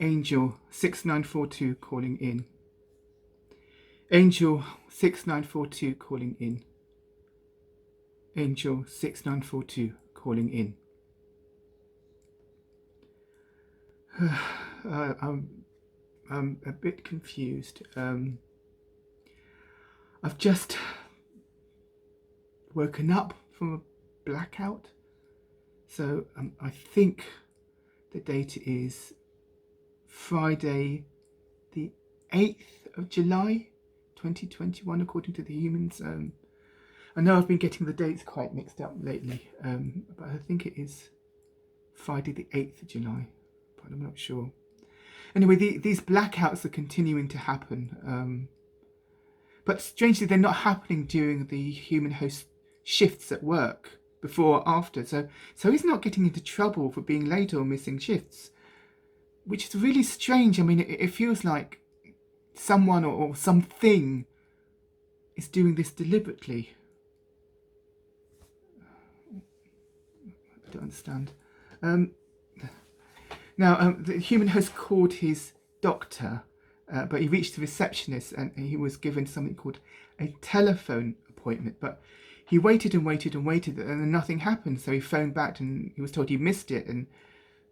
Angel-6942 calling in. Angel-6942 calling in. Angel-6942 calling in. I'm a bit confused. I've just woken up from a blackout. So I think the date is Friday the 8th of July 2021 according to the humans. I know I've been getting the dates quite mixed up lately, but I think it is Friday the 8th of July, but I'm not sure. Anyway, these blackouts are continuing to happen, but strangely they're not happening during the human host shifts at work, before or after, so he's not getting into trouble for being late or missing shifts, which is really strange. I mean, it feels like someone or something is doing this deliberately. I don't understand. Now, the human host called his doctor, but he reached the receptionist and he was given something called a telephone appointment, but he waited and waited and waited and then nothing happened. So he phoned back and he was told he missed it and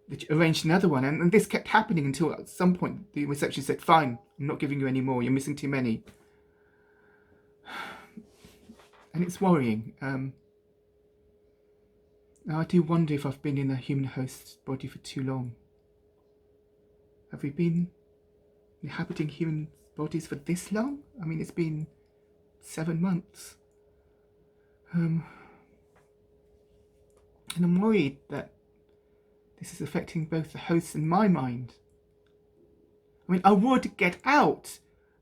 they arranged another one. And this kept happening until at some point the receptionist said, "Fine, I'm not giving you any more. You're missing too many." And it's worrying. Now I do wonder if I've been in a human host's body for too long. Have we been inhabiting human bodies for this long? I mean, it's been 7 months. And I'm worried that this is affecting both the hosts and my mind. I mean, I would get out,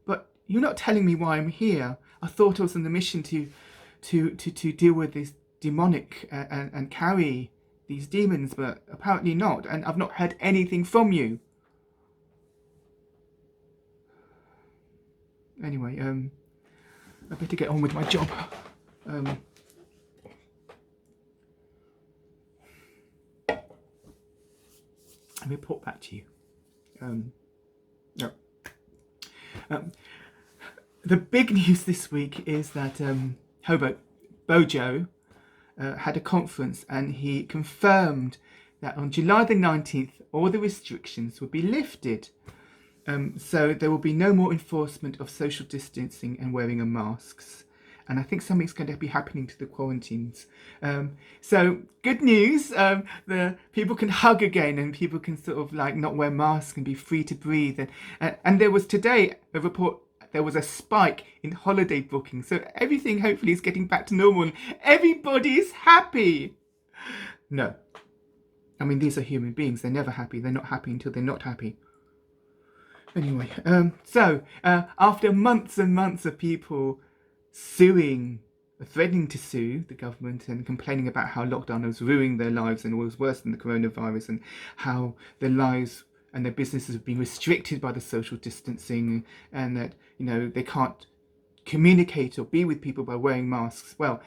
but you're not telling me why I'm here. I thought I was on the mission to deal with this demonic and carry these demons, but apparently not. And I've not heard anything from you. Anyway, I better get on with my job. And report back to you. The big news this week is that Bojo had a conference and he confirmed that on July the 19th all the restrictions would be lifted. So there will be no more enforcement of social distancing and wearing of masks. And I think something's going to be happening to the quarantines. So good news, the people can hug again and people can sort of like not wear masks and be free to breathe. And there was today a report, there was a spike in holiday booking. So everything hopefully is getting back to normal and everybody's happy. No, I mean, these are human beings. They're never happy. They're not happy until they're not happy. Anyway, after months and months of people suing, threatening to sue the government and complaining about how lockdown was ruining their lives and was worse than the coronavirus and how their lives and their businesses have been restricted by the social distancing and that, you know, they can't communicate or be with people by wearing masks. Well,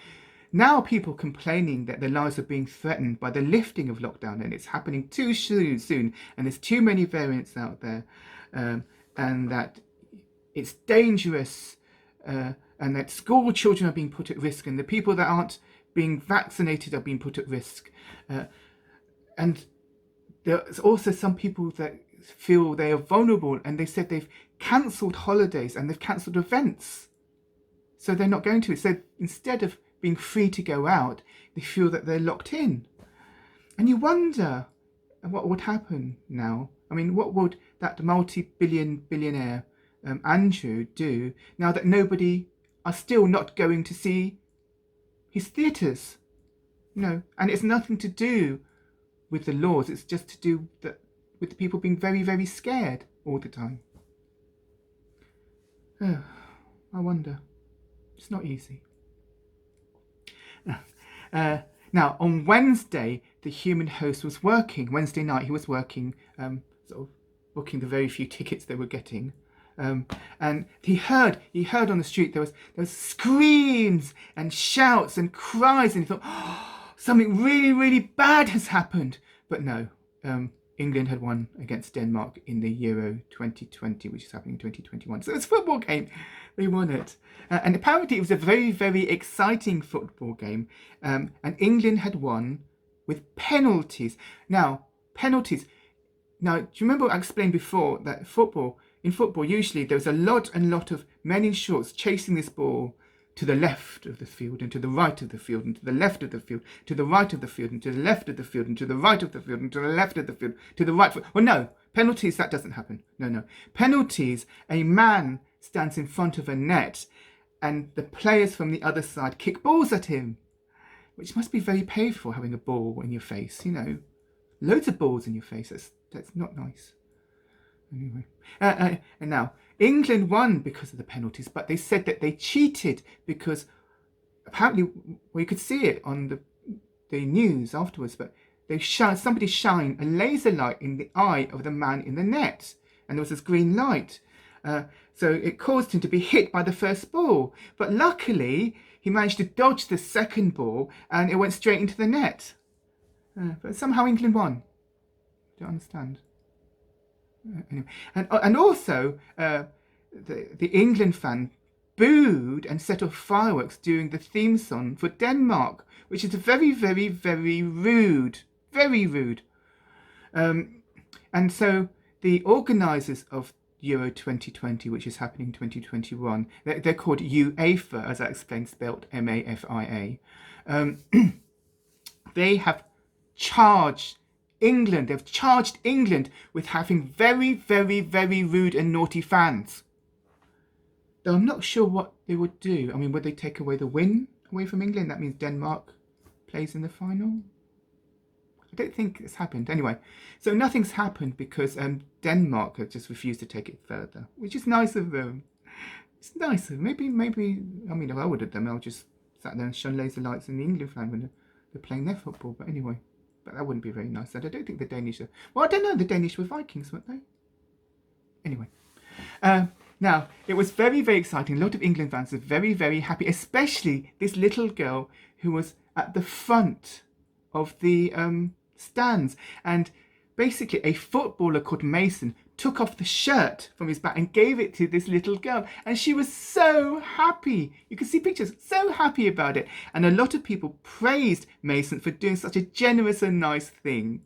now people complaining that their lives are being threatened by the lifting of lockdown and it's happening too soon and there's too many variants out there, and that it's dangerous, and that school children are being put at risk and the people that aren't being vaccinated are being put at risk. And there's also some people that feel they are vulnerable and they said they've cancelled holidays and they've cancelled events. So they're not going to. So instead of being free to go out, they feel that they're locked in. And you wonder what would happen now. I mean, what would that billionaire Andrew do now that nobody are still not going to see his theatres? No, and it's nothing to do with the laws. It's just to do with the people being very, very scared all the time. Oh, I wonder. It's not easy. Now, on Wednesday, the human host was working. Wednesday night, he was working, sort of booking the very few tickets they were getting. And he heard on the street there was screams and shouts and cries, and he thought, oh, something really, really bad has happened. But no, England had won against Denmark in the Euro 2020, which is happening in 2021. So it's a football game. They won it. And apparently it was a very, very exciting football game. And England had won with penalties. Now, penalties. Now, do you remember I explained before that in football, usually there's a lot of men in shorts chasing this ball to the left of the field and to the right of the field and to the left of the field, to the right of the field and to the left of the field and to the right of the field and to the left of the field, to the right. Well, no, penalties, that doesn't happen. No. Penalties, a man stands in front of a net and the players from the other side kick balls at him, which must be very painful having a ball in your face, loads of balls in your face. That's not nice. Anyway, and now England won because of the penalties, but they said that they cheated because apparently, well, you could see it on the news afterwards, but somebody shined a laser light in the eye of the man in the net, and there was this green light. So it caused him to be hit by the first ball, but luckily he managed to dodge the second ball, and it went straight into the net. But somehow England won. Don't understand. Anyway, and also the England fan booed and set off fireworks during the theme song for Denmark, which is very, very, very rude. Very rude. And so the organisers of Euro 2020, which is happening in 2021, they're called UEFA, as I explained, spelled MAFIA. They have charged England with having very, very, very rude and naughty fans. Though I'm not sure what they would do. I mean, would they take away the win away from England? That means Denmark plays in the final? I don't think it's happened. Anyway, so nothing's happened because Denmark have just refused to take it further, which is nice of them. It's nice of them. Maybe, I mean, if I would have done, I'll just sat there and shone laser lights in the England fan when they're playing their football. But anyway. But that wouldn't be very nice. I don't think the Danish are... Well, I don't know. The Danish were Vikings, weren't they? Anyway. Now, it was very, very exciting. A lot of England fans were very, very happy, especially this little girl who was at the front of the stands. And basically, a footballer called Mason took off the shirt from his back and gave it to this little girl. And she was so happy. You can see pictures, so happy about it. And a lot of people praised Mason for doing such a generous and nice thing.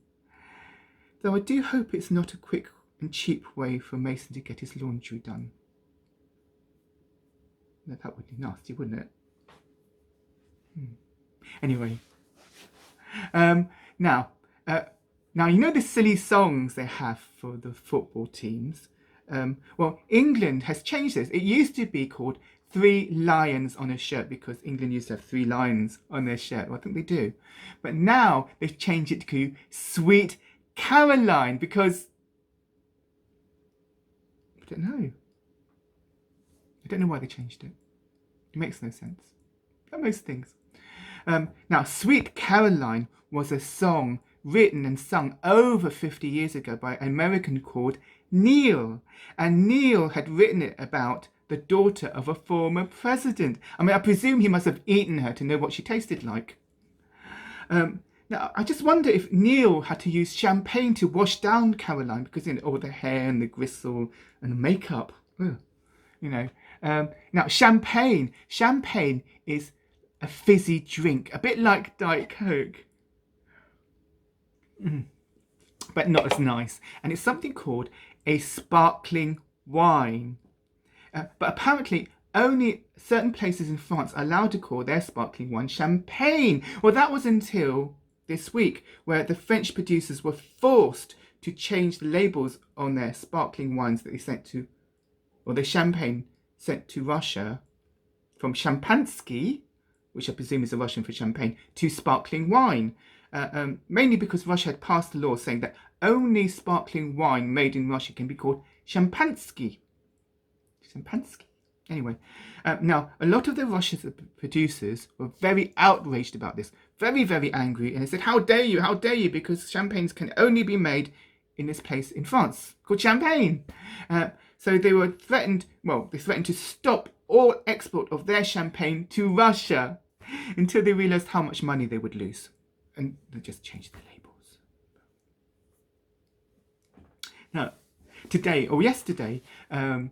Though I do hope it's not a quick and cheap way for Mason to get his laundry done. No, that would be nasty, wouldn't it? Anyway. Now, you know the silly songs they have for the football teams? Well, England has changed this. It used to be called 3 Lions on a Shirt because England used to have 3 lions on their shirt. Well, I think they do. But now they've changed it to Sweet Caroline because... I don't know. I don't know why they changed it. It makes no sense. Like most things. Now, Sweet Caroline was a song written and sung over 50 years ago by an American called Neil. And Neil had written it about the daughter of a former president. I mean, I presume he must have eaten her to know what she tasted like. Now, I just wonder if Neil had to use champagne to wash down Caroline because, all the hair and the gristle and the makeup. Now, champagne is a fizzy drink, a bit like Diet Coke. But not as nice. And it's something called a sparkling wine. But apparently only certain places in France are allowed to call their sparkling wine champagne. Well, that was until this week, where the French producers were forced to change the labels on their sparkling wines that they sent to, or the champagne sent to Russia, from champansky, which I presume is a Russian for champagne, to sparkling wine. Mainly because Russia had passed a law saying that only sparkling wine made in Russia can be called champansky. Anyway, now a lot of the Russian producers were very outraged about this, very, very angry, and they said, how dare you, because champagnes can only be made in this place in France called Champagne. So they were threatened to stop all export of their champagne to Russia until they realised how much money they would lose. And they just changed the labels. today or yesterday, but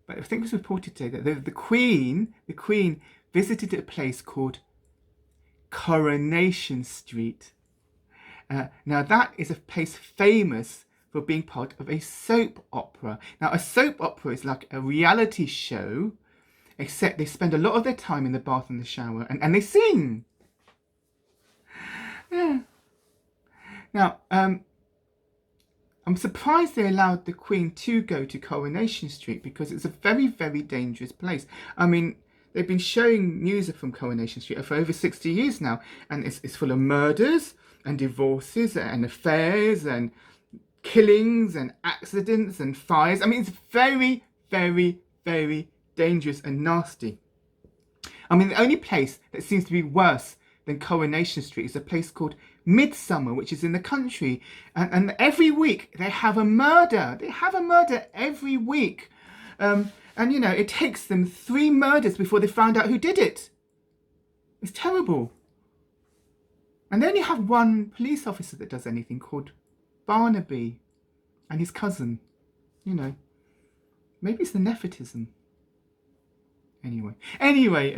I think it was reported today that the Queen visited a place called Coronation Street. Now that is a place famous for being part of a soap opera. Now a soap opera is like a reality show, except they spend a lot of their time in the bath and the shower, and they sing. Yeah. Now, I'm surprised they allowed the Queen to go to Coronation Street because it's a very, very dangerous place. I mean, they've been showing news from Coronation Street for over 60 years now, and it's full of murders and divorces and affairs and killings and accidents and fires. I mean, it's very, very, very dangerous and nasty. I mean, the only place that seems to be worse than Coronation Street is a place called Midsummer, which is in the country. And every week they have a murder. They have a murder every week. And, you know, it takes them 3 murders before they find out who did it. It's terrible. And they only have one police officer that does anything, called Barnaby, and his cousin. You know, maybe it's the nepotism. Anyway,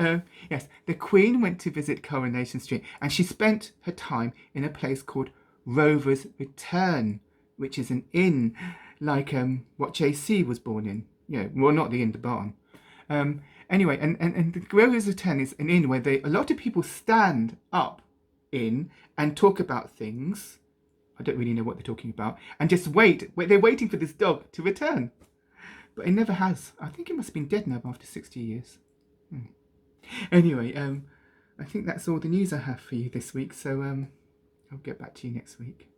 yes, the Queen went to visit Coronation Street, and she spent her time in a place called Rover's Return, which is an inn like what JC was born in. Yeah, well, not the inn, the barn. Anyway, and the Rover's Return is an inn where a lot of people stand up in and talk about things. I don't really know what they're talking about, and just wait. They're waiting for this dog to return. But it never has. I think it must have been dead now after 60 years. Anyway, I think that's all the news I have for you this week. So I'll get back to you next week.